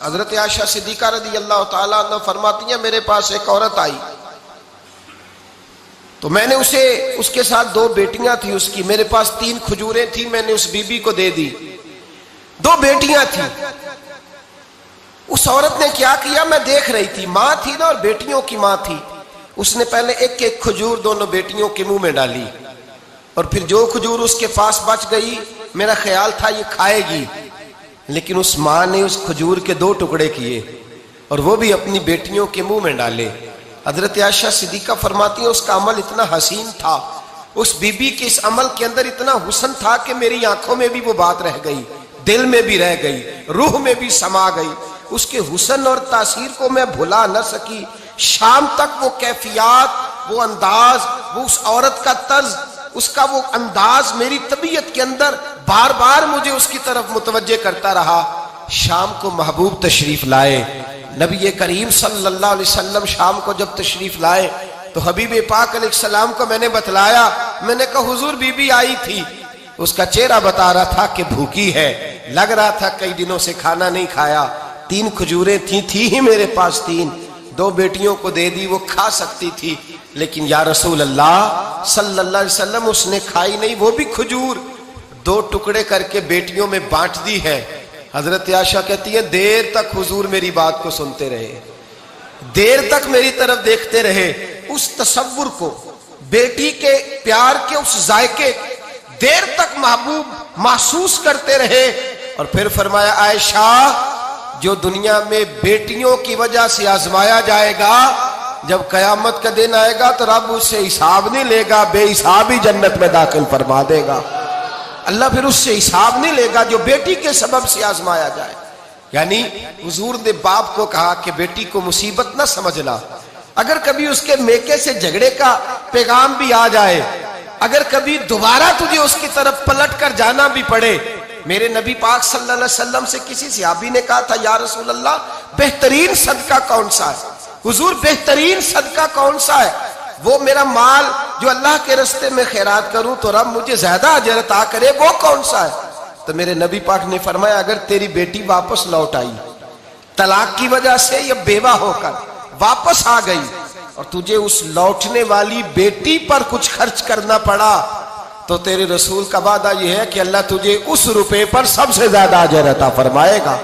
حضرت عائشہ صدیقہ رضی اللہ تعالیٰ عنہ فرماتی ہیں میرے پاس ایک عورت آئی تو میں نے اس کے ساتھ 2 بیٹیاں تھی اس کی، میرے پاس 3 کھجوریں تھی، میں نے اس بی بی کو دے دی، 2 بیٹیاں تھیں۔ اس عورت نے کیا کیا، میں دیکھ رہی تھی، ماں تھی نا اور بیٹیوں کی ماں تھی، اس نے پہلے ایک کھجور دونوں بیٹیوں کے منہ میں ڈالی اور پھر جو کھجور اس کے پاس بچ گئی میرا خیال تھا یہ کھائے گی، لیکن اس ماں نے اس کھجور کے 2 ٹکڑے کیے اور وہ بھی اپنی بیٹیوں کے منہ میں ڈالے۔ حضرت عائشہ صدیقہ فرماتی ہیں اس کا عمل اتنا حسین تھا، اس بی بی کے اس عمل کے اندر اتنا حسن تھا کہ میری آنکھوں میں بھی وہ بات رہ گئی، دل میں بھی رہ گئی، روح میں بھی سما گئی۔ اس کے حسن اور تاثیر کو میں بھلا نہ سکی، شام تک وہ کیفیات، وہ انداز، وہ اس عورت کا طرز، اس کا وہ انداز میری طبیعت کے اندر بار بار مجھے اس کی طرف متوجہ کرتا رہا۔ شام کو محبوب تشریف لائے، نبی کریم صلی اللہ علیہ وسلم شام کو جب تشریف لائے تو حبیب پاک علیہ السلام کو میں نے بتلایا، میں نے کہا حضور بی بی آئی تھی، اس کا چہرہ بتا رہا تھا کہ بھوکی ہے، لگ رہا تھا کئی دنوں سے کھانا نہیں کھایا، 3 کھجوریں تھی ہی میرے پاس 3، 2 بیٹیوں کو دے دی، وہ کھا سکتی تھی، لیکن یا رسول اللہ صلی اللہ علیہ وسلم اس نے کھائی نہیں، وہ بھی کھجور 2 ٹکڑے کر کے بیٹیوں میں بانٹ دی ہے۔ حضرت عائشہ کہتی ہے دیر تک حضور میری بات کو سنتے رہے، دیر تک میری طرف دیکھتے رہے، اس تصور کو، بیٹی کے پیار کے اس ذائقے دیر تک محبوب محسوس کرتے رہے، اور پھر فرمایا عائشہ جو دنیا میں بیٹیوں کی وجہ سے آزمایا جائے گا، جب قیامت کا دن آئے گا تو رب اس سے حساب نہیں لے گا، بے حساب ہی جنت میں داخل فرما دے گا۔ اللہ پھر اس سے حساب نہیں لے گا جو بیٹی کے سبب سے آزمایا جائے۔ یعنی حضور نے باپ کو کہا کہ بیٹی کو مصیبت نہ سمجھنا، اگر کبھی اس کے میکے سے جھگڑے کا پیغام بھی آ جائے، اگر کبھی دوبارہ تجھے اس کی طرف پلٹ کر جانا بھی پڑے، میرے نبی پاک صلی اللہ علیہ وسلم سے کسی صحابی نے کہا تھا یا رسول اللہ بہترین صدقہ کون سا ہے؟ حضور بہترین صدقہ کون سا ہے؟ وہ میرا مال جو اللہ کے راستے میں خیرات کروں تو رب مجھے زیادہ اجر عطا کرے، وہ کون سا ہے؟ تو میرے نبی پاک نے فرمایا اگر تیری بیٹی واپس لوٹ آئی طلاق کی وجہ سے یا بیوہ ہو کر واپس آ گئی اور تجھے اس لوٹنے والی بیٹی پر کچھ خرچ کرنا پڑا تو تیرے رسول کا وعدہ یہ ہے کہ اللہ تجھے اس روپے پر سب سے زیادہ اجر عطا فرمائے گا۔